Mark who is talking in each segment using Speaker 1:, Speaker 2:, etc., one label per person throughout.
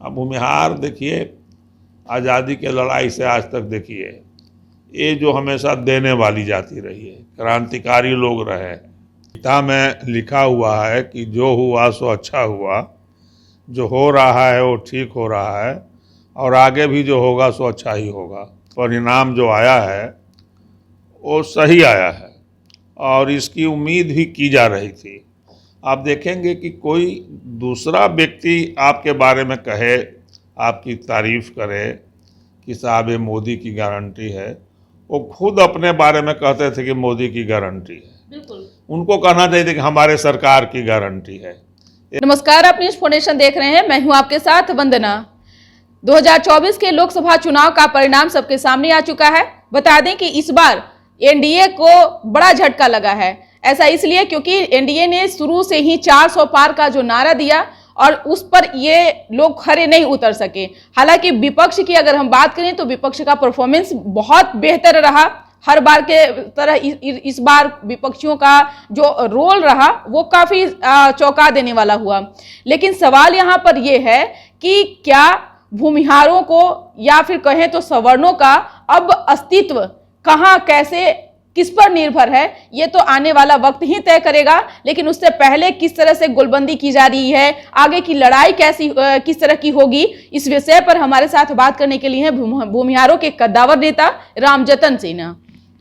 Speaker 1: अब भूमिहार देखिए, आज़ादी के लड़ाई से आज तक देखिए, ये जो हमेशा देने वाली जाती रही है, क्रांतिकारी लोग रहे हैं। गीता में लिखा हुआ है कि जो हुआ सो अच्छा हुआ, जो हो रहा है वो ठीक हो रहा है, और आगे भी जो होगा सो अच्छा ही होगा। परिणाम जो आया है वो सही आया है और इसकी उम्मीद भी की जा रही थी। आप देखेंगे कि कोई दूसरा व्यक्ति आपके बारे में कहे, आपकी तारीफ करे कि साहब ये मोदी की गारंटी है, वो खुद अपने बारे में कहते थे कि मोदी की गारंटी है।
Speaker 2: बिल्कुल,
Speaker 1: उनको कहना चाहिए कि हमारे सरकार की गारंटी है।
Speaker 2: नमस्कार, आप न्यूज फाउंडेशन देख रहे हैं, मैं हूं आपके साथ वंदना। 2024 के लोकसभा चुनाव का परिणाम सबके सामने आ चुका है। बता दें कि इस बार एनडीए को बड़ा झटका लगा है। ऐसा इसलिए क्योंकि एनडीए ने शुरू से ही 400 पार का जो नारा दिया और उस पर ये लोग खरे नहीं उतर सके। हालांकि विपक्ष की अगर हम बात करें तो विपक्ष का परफॉर्मेंस बहुत बेहतर रहा। हर बार के तरह इस बार विपक्षियों का जो रोल रहा वो काफी चौंका देने वाला हुआ। लेकिन सवाल यहाँ पर यह है कि क्या भूमिहारों को या फिर कहें तो सवर्णों का अब अस्तित्व कहां, कैसे, किस पर निर्भर है, ये तो आने वाला वक्त ही तय करेगा। लेकिन उससे पहले किस तरह से गोलबंदी की जा रही है, आगे की लड़ाई किस तरह की होगी, इस विषय पर हमारे साथ बात करने के लिए हैं भूमिहारों के कद्दावर नेता रामजतन सिन्हा।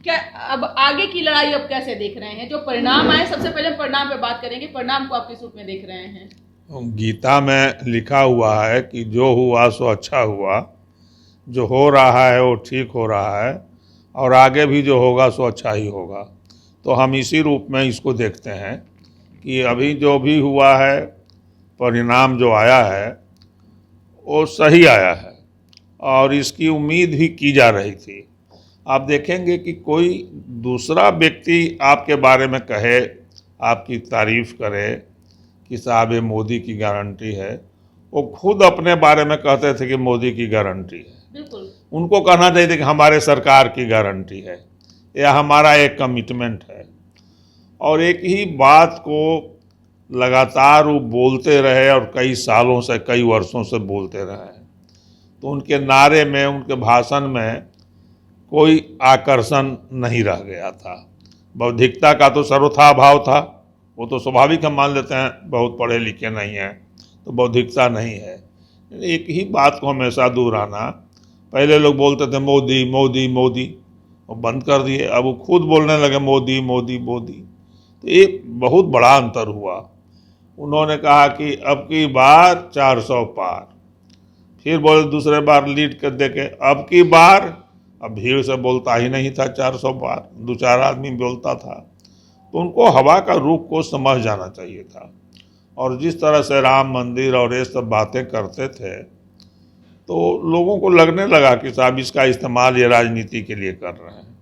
Speaker 2: क्या अब आगे की लड़ाई अब कैसे देख रहे हैं? जो परिणाम आए, सबसे पहले परिणाम पे बात करेंगे। परिणाम को आप किस रूप में देख रहे हैं?
Speaker 1: गीता में लिखा हुआ है कि जो हुआ सो अच्छा हुआ, जो हो रहा है वो ठीक हो रहा है, और आगे भी जो होगा सो अच्छा ही होगा। तो हम इसी रूप में इसको देखते हैं कि अभी जो भी हुआ है, परिणाम जो आया है वो सही आया है और इसकी उम्मीद भी की जा रही थी। आप देखेंगे कि कोई दूसरा व्यक्ति आपके बारे में कहे, आपकी तारीफ करे कि साहब ये मोदी की गारंटी है, वो खुद अपने बारे में कहते थे कि मोदी की गारंटी है।
Speaker 2: बिल्कुल,
Speaker 1: उनको कहना चाहिए कि हमारे सरकार की गारंटी है, या हमारा एक कमिटमेंट है। और एक ही बात को लगातार वो बोलते रहे और कई सालों से, कई वर्षों से बोलते रहे, तो उनके नारे में, उनके भाषण में कोई आकर्षण नहीं रह गया था। बौद्धिकता का तो सर्वथा अभाव था, वो तो स्वाभाविक हम मान लेते हैं, बहुत पढ़े लिखे नहीं हैं तो बौद्धिकता नहीं है। एक ही बात को हमेशा दोहराना, पहले लोग बोलते थे मोदी मोदी मोदी, वो बंद कर दिए, अब वो खुद बोलने लगे मोदी मोदी मोदी। तो एक बहुत बड़ा अंतर हुआ। उन्होंने कहा कि अब की बार 400 पार, फिर बोले दूसरे बार लीड कर दे के अब की बार, अब भीड़ से बोलता ही नहीं था 400 पार, 2-4 आदमी बोलता था। तो उनको हवा का रुख को समझ जाना चाहिए था। और जिस तरह से राम मंदिर और ये सब बातें करते थे, तो लोगों को लगने लगा कि साहब इसका इस्तेमाल ये राजनीति के लिए कर रहे हैं।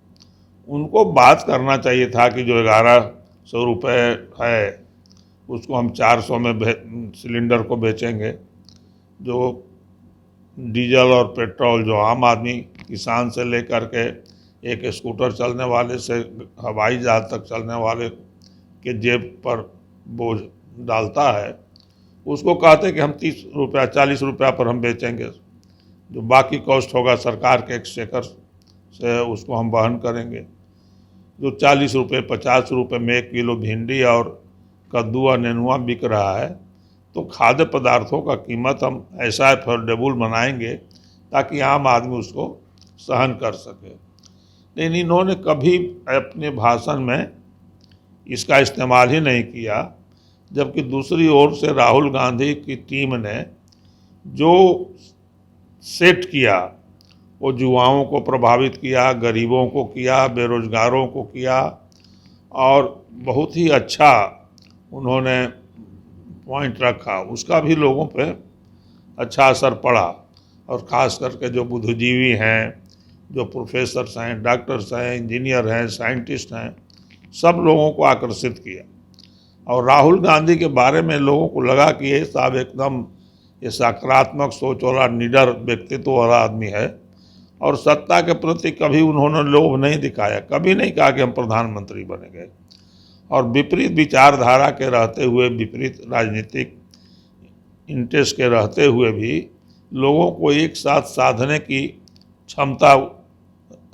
Speaker 1: उनको बात करना चाहिए था कि जो 1100 रुपये है उसको हम 400 में सिलेंडर को बेचेंगे। जो डीजल और पेट्रोल जो आम आदमी, किसान से लेकर के एक स्कूटर चलने वाले से हवाई जहाज तक चलने वाले के जेब पर बोझ डालता है, उसको कहते कि हम 30 रुपया 40 रुपया पर हम बेचेंगे, जो बाकी कॉस्ट होगा सरकार के एक्सचेकर से उसको हम वहन करेंगे। जो 40 रुपये 50 रुपये में 1 किलो भिंडी और कद्दू और नेनुआ बिक रहा है, तो खाद्य पदार्थों का कीमत हम ऐसा अफोर्डेबल बनाएंगे ताकि आम आदमी उसको सहन कर सके। लेकिन इन्होंने कभी अपने भाषण में इसका इस्तेमाल ही नहीं किया। जबकि दूसरी ओर से राहुल गांधी की टीम ने जो सेट किया, वो युवाओं को प्रभावित किया, गरीबों को किया, बेरोजगारों को किया, और बहुत ही अच्छा उन्होंने पॉइंट रखा, उसका भी लोगों पे अच्छा असर पड़ा। और ख़ास करके जो बुद्धिजीवी हैं, जो प्रोफेसर्स हैं, डॉक्टर्स हैं, इंजीनियर हैं, साइंटिस्ट हैं, सब लोगों को आकर्षित किया। और राहुल गांधी के बारे में लोगों को लगा कि ये साहब एकदम ये सकारात्मक सोच वाला, निडर व्यक्तित्व वाला आदमी है, और सत्ता के प्रति कभी उन्होंने लोभ नहीं दिखाया, कभी नहीं कहा कि हम प्रधानमंत्री बनेंगे। और विपरीत विचारधारा के रहते हुए, विपरीत राजनीतिक इंटरेस्ट के रहते हुए भी लोगों को एक साथ साधने की क्षमता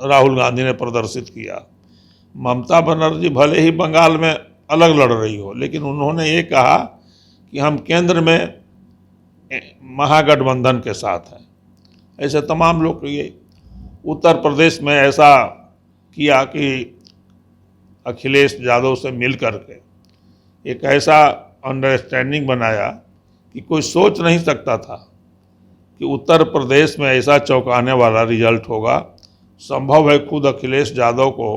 Speaker 1: राहुल गांधी ने प्रदर्शित किया। ममता बनर्जी भले ही बंगाल में अलग लड़ रही हो, लेकिन उन्होंने ये कहा कि हम केंद्र में महागठबंधन के साथ हैं। ऐसे तमाम लोग ये उत्तर प्रदेश में ऐसा किया कि अखिलेश यादव से मिल करके एक ऐसा अंडरस्टैंडिंग बनाया कि कोई सोच नहीं सकता था कि उत्तर प्रदेश में ऐसा चौंकाने वाला रिजल्ट होगा। संभव है खुद अखिलेश यादव को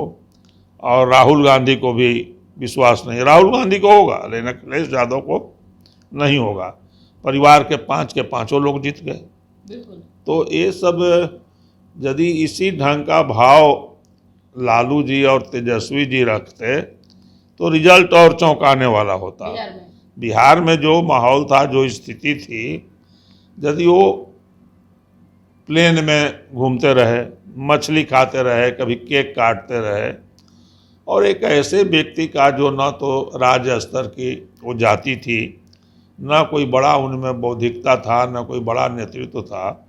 Speaker 1: और राहुल गांधी को भी विश्वास नहीं। राहुल गांधी को होगा लेकिन अखिलेश यादव को नहीं होगा। परिवार के 5 के 5 लोग जीत गए।
Speaker 2: बिल्कुल।
Speaker 1: तो ये सब यदि इसी ढंग का भाव लालू जी और तेजस्वी जी रखते तो रिजल्ट और चौंकाने वाला होता। बिहार में जो माहौल था, जो स्थिति थी, यदि वो प्लेन में घूमते रहे, मछली खाते रहे, कभी केक काटते रहे और एक ऐसे व्यक्ति का जो न तो राज्य स्तर की वो जाति थी, न कोई बड़ा उनमें बौद्धिकता था, न कोई बड़ा नेतृत्व था,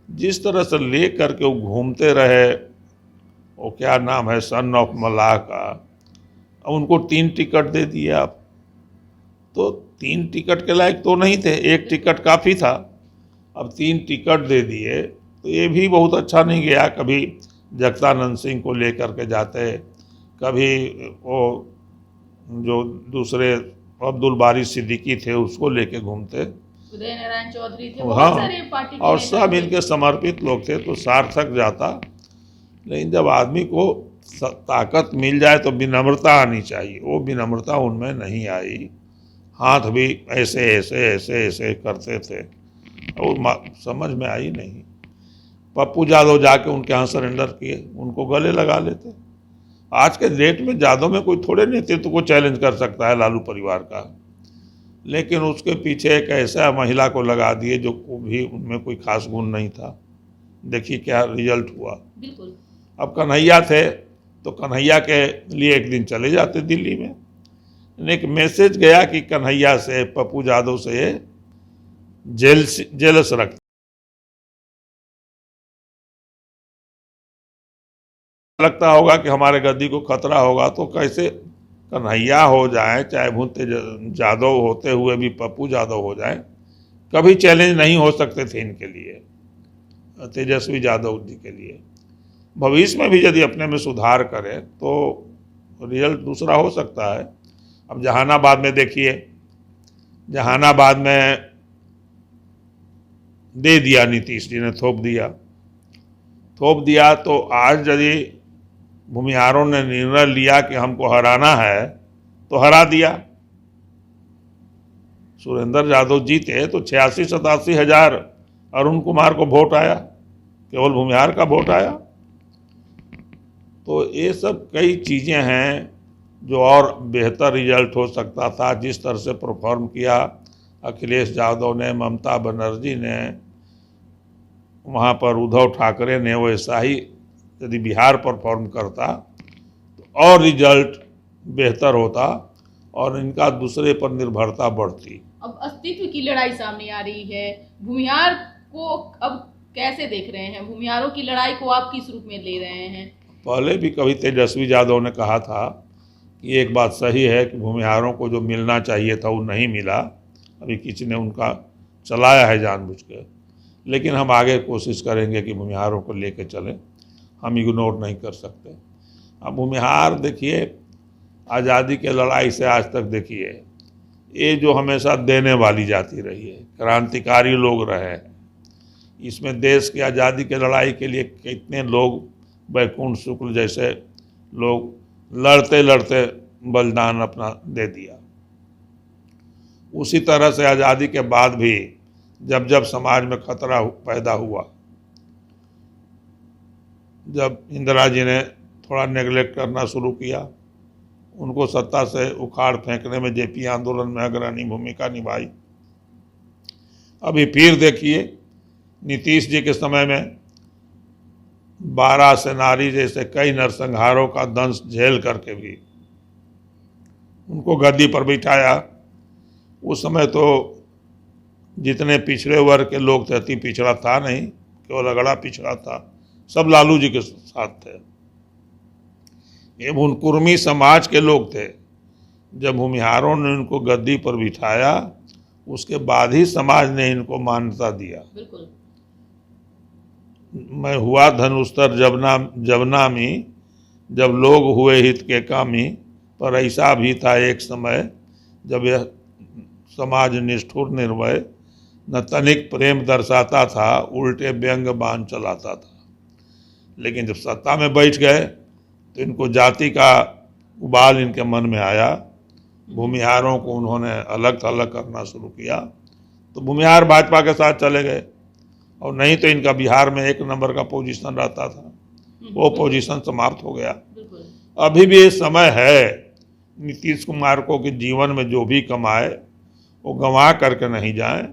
Speaker 1: जिस तरह से ले करके वो घूमते रहे, वो क्या नाम है सन ऑफ मलाह का, उनको 3 टिकट दे दिए आप। तो 3 टिकट के लायक तो नहीं थे, 1 टिकट काफ़ी था। अब 3 टिकट दे दिए तो ये भी बहुत अच्छा नहीं गया। कभी जगदानंद सिंह को लेकर के जाते, कभी वो जो दूसरे अब्दुल बारी सिद्दीकी थे उसको लेके घूमते,
Speaker 2: उदय नारायण चौधरी थे,
Speaker 1: हाँ,
Speaker 2: बहुत सारे पार्टी के
Speaker 1: और
Speaker 2: नेता
Speaker 1: सब
Speaker 2: थे।
Speaker 1: इनके समर्पित लोग थे तो सार्थक जाता। लेकिन जब आदमी को ताकत मिल जाए तो विनम्रता आनी चाहिए, वो विनम्रता उनमें नहीं आई। हाथ भी ऐसे ऐसे ऐसे ऐसे करते थे और समझ में आई नहीं। पप्पू यादव जाके उनके यहाँ सरेंडर किए, उनको गले लगा लेते। आज के डेट में यादव में कोई थोड़े नेतृत्व को चैलेंज कर सकता है लालू परिवार का, लेकिन उसके पीछे एक ऐसा महिला को लगा दिए जो भी उनमें कोई खास गुण नहीं था। देखिए क्या रिजल्ट हुआ।
Speaker 2: बिल्कुल।
Speaker 1: अब कन्हैया थे तो कन्हैया के लिए एक दिन चले जाते दिल्ली में, एक मैसेज गया कि कन्हैया से, पप्पू यादव से जेलस रखते। लगता होगा कि हमारे गद्दी को खतरा होगा, तो कैसे कन्हैया हो जाए, चाहे भूत यादव होते हुए भी पप्पू यादव हो जाए, कभी चैलेंज नहीं हो सकते थे इनके लिए, तेजस्वी यादव जी के लिए। भविष्य में भी यदि अपने में सुधार करें तो रिजल्ट दूसरा हो सकता है। अब जहानाबाद में देखिए, जहानाबाद में दे दिया, नीतीश जी ने थोप दिया। तो आज यदि भूमिहारों ने निर्णय लिया कि हमको हराना है तो हरा दिया। सुरेंद्र यादव जीते तो 86-87 हजार अरुण कुमार को वोट आया, केवल भूमिहार का वोट आया। तो ये सब कई चीज़ें हैं जो और बेहतर रिजल्ट हो सकता था। जिस तरह से परफॉर्म किया अखिलेश यादव ने, ममता बनर्जी ने, वहाँ पर उद्धव ठाकरे ने, वैसा ही यदि बिहार परफॉर्म करता तो और रिजल्ट बेहतर होता और इनका दूसरे पर निर्भरता बढ़ती।
Speaker 2: अब अस्तित्व की लड़ाई सामने आ रही है, भूमिहार को अब कैसे देख रहे हैं? भूमिहारों की लड़ाई को आप किस रूप में ले रहे हैं?
Speaker 1: पहले भी कभी तेजस्वी यादव ने कहा था कि एक बात सही है कि भूमिहारों को जो मिलना चाहिए था वो नहीं मिला। अभी किसी ने उनका चलाया है जानबूझ के, लेकिन हम आगे कोशिश करेंगे कि भूमिहारों को लेके चलें, हम इग्नोर नहीं कर सकते। अब भूमिहार देखिए, आज़ादी के लड़ाई से आज तक देखिए, ये जो हमेशा देने वाली जाती रही है, क्रांतिकारी लोग रहे हैं। इसमें देश की आज़ादी के लड़ाई के लिए कितने लोग, बैकुंठ शुक्ल जैसे लोग लड़ते लड़ते बलिदान अपना दे दिया। उसी तरह से आज़ादी के बाद भी जब जब समाज में खतरा पैदा हुआ, जब इंदिरा जी ने थोड़ा नेगलेक्ट करना शुरू किया, उनको सत्ता से उखाड़ फेंकने में जेपी आंदोलन में अग्रणी भूमिका निभाई। अभी फिर देखिए, नीतीश जी के समय में 12 सेनारी जैसे कई नरसंहारों का दंश झेल करके भी उनको गद्दी पर बिठाया। उस समय तो जितने पिछड़े वर्ग के लोग थे, अति पिछड़ा था नहीं, केवल अगड़ा पिछड़ा था, सब लालू जी के साथ थे। ये उन कुर्मी समाज के लोग थे। जब भूमिहारों ने उनको गद्दी पर बिठाया, उसके बाद ही समाज ने इनको मान्यता दिया।
Speaker 2: बिल्कुल।
Speaker 1: मैं हुआ धनुस्तर जबना में, जब लोग हुए हित के कामी, पर ऐसा भी था एक समय जब यह समाज निष्ठुर निर्भय, न तनिक प्रेम दर्शाता था, उल्टे व्यंग बाण चलाता था। लेकिन जब सत्ता में बैठ गए तो इनको जाति का उबाल इनके मन में आया। भूमिहारों को उन्होंने अलग थलग करना शुरू किया, तो भूमिहार भाजपा के साथ चले गए, और नहीं तो इनका बिहार में 1 नंबर का पोजीशन रहता था, वो पोजीशन समाप्त हो गया। अभी भी ये समय है नीतीश कुमार को कि जीवन में जो भी कमाए वो गंवा करके नहीं जाए,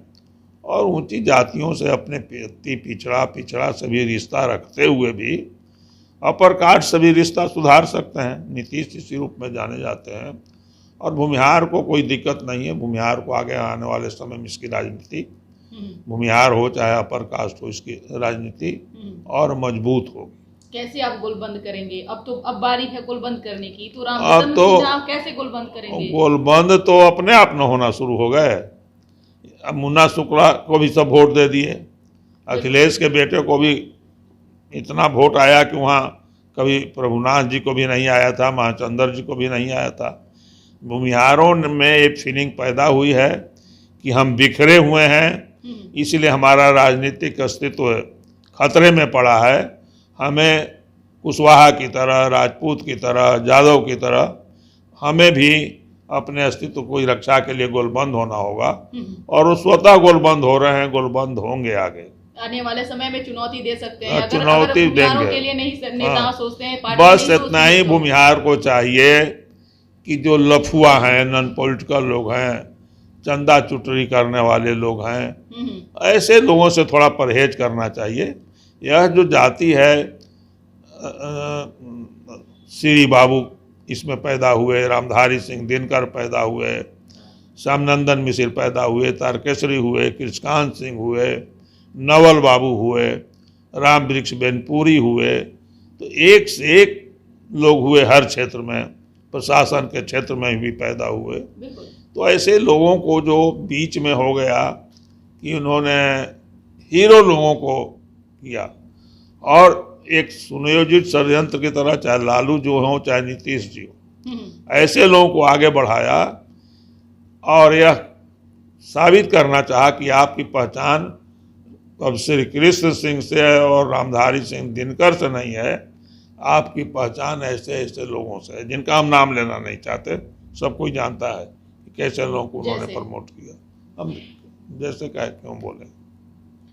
Speaker 1: और ऊंची जातियों से अपने पिछड़ा से भी रिश्ता रखते हुए भी अपर कास्ट से भी रिश्ता सुधार सकते हैं। नीतीश इसी रूप में जाने जाते हैं, और भूमिहार को कोई दिक्कत नहीं है। भूमिहार को आगे आने वाले समय में इसकी राजनीति, भूमिहार हो चाहे अपर कास्ट हो, इसकी राजनीति और मजबूत होगी।
Speaker 2: कैसे आप गोलबंद करेंगे? अब बारी है गोलबंद करने की, तो
Speaker 1: अब तो
Speaker 2: आप कैसे गोलबंद करेंगे?
Speaker 1: गोलबंद तो अपने आप न होना शुरू हो गए। अब मुन्ना शुक्ला को भी सब वोट दे दिए, अखिलेश के बेटे को भी इतना वोट आया कि वहाँ कभी प्रभुनाथ जी को भी नहीं आया था, महाचंद्र जी को भी नहीं आया था। भूमिहारों में एक फीलिंग पैदा हुई है कि हम बिखरे हुए हैं, इसलिए हमारा राजनीतिक अस्तित्व खतरे में पड़ा है। हमें कुशवाहा की तरह, राजपूत की तरह, जादव की तरह हमें भी अपने अस्तित्व को रक्षा के लिए गोलबंद होना होगा, और वो स्वतः गोलबंद हो रहे हैं, गोलबंद होंगे। आगे
Speaker 2: आने वाले समय में चुनौती दे सकते हैं।
Speaker 1: चुनौती देंगे
Speaker 2: के लिए नहीं नेता सोचते हैं,
Speaker 1: बस इतना ही भूमिहार को चाहिए कि जो लफुआ हैं, नॉन पॉलिटिकल लोग हैं, चंदा चुटरी करने वाले लोग हैं, ऐसे लोगों से थोड़ा परहेज करना चाहिए। यह जो जाति है, श्री बाबू इसमें पैदा हुए, रामधारी सिंह दिनकर पैदा हुए, श्यामनंदन मिश्र पैदा हुए, तारकेश्वरी हुए, कृष्णकांत सिंह हुए, नवल बाबू हुए, राम वृक्ष बेनपुरी हुए, तो एक से एक लोग हुए। हर क्षेत्र में, प्रशासन के क्षेत्र में भी पैदा हुए। तो ऐसे लोगों को जो बीच में हो गया कि उन्होंने हीरो लोगों को किया, और एक सुनियोजित षड्यंत्र की तरह, चाहे लालू जो हो चाहे नीतीश जी हो, ऐसे लोगों को आगे बढ़ाया, और यह साबित करना चाहा कि आपकी पहचान अब श्री कृष्ण सिंह से और रामधारी सिंह दिनकर से नहीं है, आपकी पहचान ऐसे ऐसे लोगों से है, जिनका हम नाम लेना नहीं चाहते। सब कोई जानता है कि कैसे लोगों को उन्होंने प्रमोट किया। हम जैसे कहे क्यों बोले।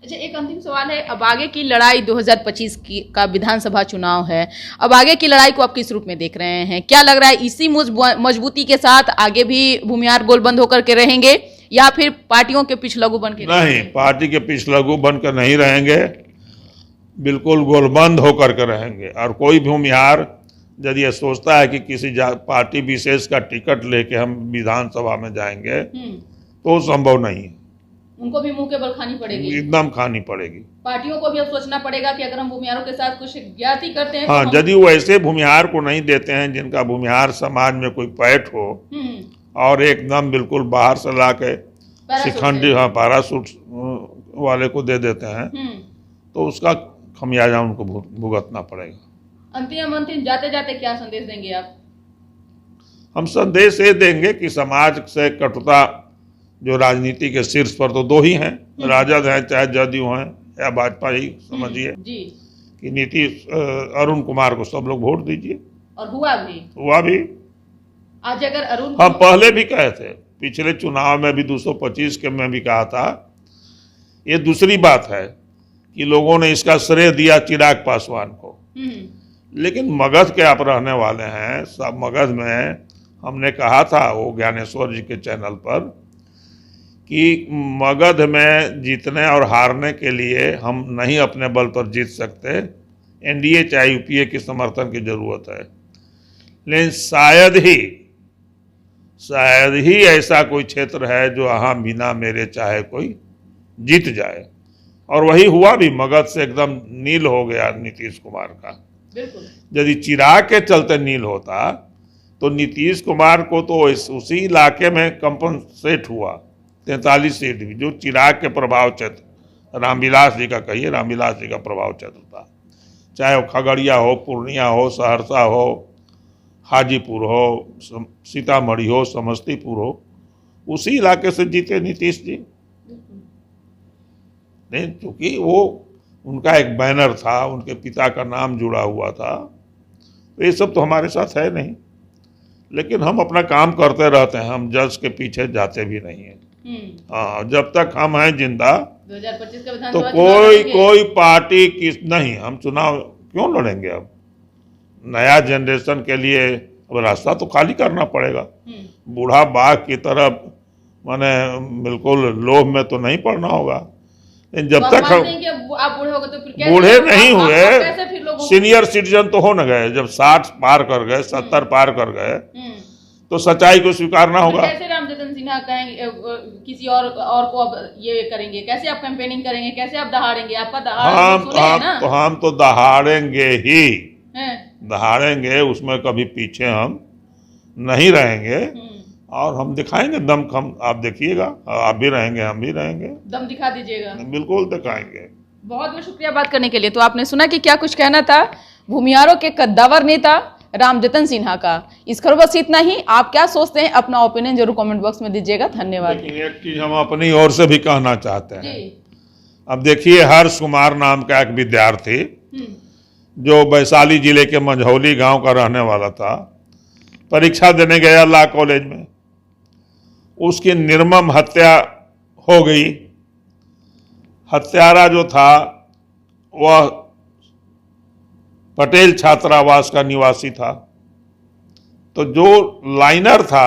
Speaker 2: अच्छा, एक अंतिम सवाल है। अब आगे की लड़ाई 2025 का विधानसभा चुनाव है, अब आगे की लड़ाई को आप किस रूप में देख रहे हैं? क्या लग रहा है, इसी मजबूती के साथ आगे भी भूमिहार गोलबंद होकर के रहेंगे, या फिर पार्टियों के पिछलगू बन के?
Speaker 1: नहीं, पार्टी के पिछलगू बनकर नहीं रहेंगे, बिल्कुल गोलबंद होकर के रहेंगे। और कोई भूमिहार यदि यह सोचता है कि किसी पार्टी विशेष का टिकट लेके हम विधानसभा में जाएंगे, तो संभव नहीं है।
Speaker 2: उनको भी मुंह के बल खानी पड़ेगी,
Speaker 1: एकदम खानी पड़ेगी।
Speaker 2: पार्टियों को भी अब सोचना पड़ेगा कि अगर हम भूमिहारों के साथ कुछ ज्ञाति करते हैं,
Speaker 1: हाँ, यदि वो ऐसे भूमिहार को नहीं देते हैं जिनका भूमिहार समाज में कोई पैठ हो, और एकदम बिल्कुल बाहर से ला के शिखंडी, हाँ, पैरासूट वाले को दे देते हैं, तो उसका खमियाजा उनको भुगतना पड़ेगा।
Speaker 2: अंतिम जाते जाते क्या संदेश देंगे आप?
Speaker 1: हम संदेश ये देंगे कि समाज से कटुता, जो राजनीति के शीर्ष पर तो दो ही हैं, राजद हैं चाहे जदयू हैं या भाजपा ही समझिए, कि नीतीश अरुण कुमार को सब लोग वोट दीजिए।
Speaker 2: और हुआ भी। आज अगर अरुण,
Speaker 1: हम पहले भी कहे थे, पिछले चुनाव में भी 225 के में भी कहा था। ये दूसरी बात है कि लोगों ने इसका श्रेय दिया चिराग पासवान को, लेकिन मगध के आप रहने वाले हैं। सब मगध में हमने कहा था, वो ज्ञानेश्वर जी के चैनल पर, कि मगध में जीतने और हारने के लिए हम नहीं अपने बल पर जीत सकते, एनडीए चाहे यूपीए की समर्थन की जरूरत है। लेकिन शायद ही ऐसा कोई क्षेत्र है जो यहाँ बिना मेरे चाहे कोई जीत जाए। और वही हुआ भी, मगध से एकदम नील हो गया नीतीश कुमार का।
Speaker 2: बिल्कुल।
Speaker 1: यदि चिराग के चलते नील होता तो नीतीश कुमार को तो उसी इलाके में कंपनसेट हुआ 43 सीट भी, जो चिराग के प्रभाव क्षेत्र, रामविलास जी का कहिए, रामविलास जी का प्रभाव क्षेत्र था। चाहे वो खगड़िया हो, पूर्णिया हो, सहरसा हो, हाजीपुर हो, सीतामढ़ी हो, समस्तीपुर हो, उसी इलाके से जीते नीतीश जी। नहीं, क्योंकि वो उनका एक बैनर था, उनके पिता का नाम जुड़ा हुआ था। तो ये सब तो हमारे साथ है नहीं, लेकिन हम अपना काम करते रहते हैं, हम जज के पीछे जाते भी नहीं हैं। हाँ, जब तक हम हैं जिंदा
Speaker 2: 2025 का
Speaker 1: तो
Speaker 2: विधानसभा
Speaker 1: कोई पार्टी किस नहीं, हम चुनाव क्यों लड़ेंगे? अब नया जनरेशन के लिए अब रास्ता तो खाली करना पड़ेगा। बूढ़ा बाघ की तरफ माने बिल्कुल लोभ में तो नहीं पड़ना होगा। लेकिन जब तक हम
Speaker 2: आप बूढ़े हो गए तो फिर कैसे
Speaker 1: बूढ़े नहीं
Speaker 2: कैसे फिर
Speaker 1: हुए,
Speaker 2: लोगों
Speaker 1: सीनियर सिटीजन तो हो न गए, जब 60 पार कर गए, 70 पार कर गए, तो सच्चाई को स्वीकारना होगा।
Speaker 2: कैसे रामजतन सिन्हा कहेंगे किसी और को अब ये करेंगे? कैसे आप कैंपेनिंग करेंगे? कैसे आप दहाड़ेंगे? आपका दहाड़ सुने हैं ना?
Speaker 1: हम तो दहाड़ेंगे ही,
Speaker 2: हैं?
Speaker 1: दहाड़ेंगे, उसमें कभी पीछे हम नहीं रहेंगे। और हम दिखाएंगे दमखम, आप देखिएगा, आप भी रहेंगे, हम भी रहेंगे।
Speaker 2: दम दिखा दीजिएगा।
Speaker 1: बिल्कुल दिखाएंगे।
Speaker 2: बहुत बहुत शुक्रिया बात करने के लिए। तो आपने सुना कि क्या कुछ कहना था भूमिहारों के कद्दावर नेता रामजतन सिन्हा का। इस खबर बस इतना ही। आप क्या सोचते हैं, अपना ओपिनियन जरूर कमेंट बॉक्स में दीजिएगा। धन्यवाद।
Speaker 1: लेकिन एक चीज हम अपनी ओर से भी कहना चाहते हैं। अब देखिए, हर्ष कुमार नाम का एक विद्यार्थी जो वैशाली जिले के मंझौली गांव का रहने वाला था, परीक्षा देने गया लॉ कॉलेज में, उसकी निर्मम हत्या हो गई। हत्यारा जो था वह पटेल छात्रावास का निवासी था। तो जो लाइनर था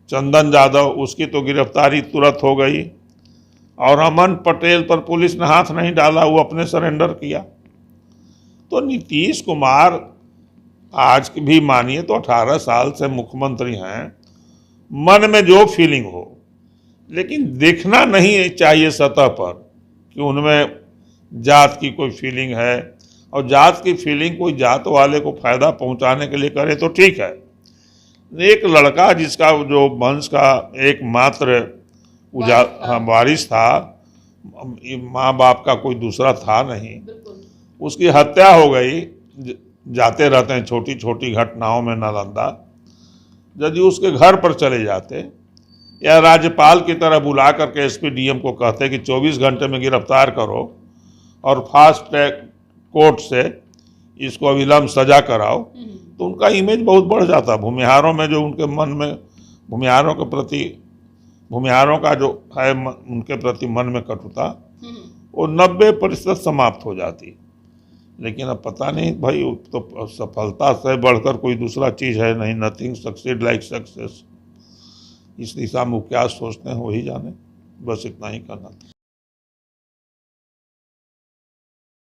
Speaker 1: चंदन यादव, उसकी तो गिरफ्तारी तुरंत हो गई और अमन पटेल पर पुलिस ने हाथ नहीं डाला, वो अपने सरेंडर किया। तो नीतीश कुमार आज भी मानिए तो 18 साल से मुख्यमंत्री हैं, मन में जो फीलिंग हो, लेकिन देखना नहीं चाहिए सतह पर कि उनमें जात की कोई फीलिंग है, और जात की फीलिंग कोई जात वाले को फायदा पहुंचाने के लिए करे तो ठीक है। एक लड़का जिसका जो वंश का एकमात्र वारिस था, माँ बाप का कोई दूसरा था नहीं, उसकी हत्या हो गई। जाते रहते हैं छोटी छोटी घटनाओं में नालंदा। यदि उसके घर पर चले जाते या राज्यपाल की तरह बुला करके एसपी डीएम को कहते कि 24 घंटे में गिरफ्तार करो और फास्ट ट्रैक कोर्ट से इसको अविलंब सजा कराओ, तो उनका इमेज बहुत बढ़ जाता। भूमिहारों में जो उनके मन में भूमिहारों का जो है उनके प्रति मन में कटुता, वो 90% समाप्त हो जाती। लेकिन अब पता नहीं भाई, तो सफलता से बढ़कर कोई दूसरा चीज़ है नहीं। Nothing succeed like success. इस दिशा में क्या सोचते हैं वही जाने। बस इतना ही कहना था।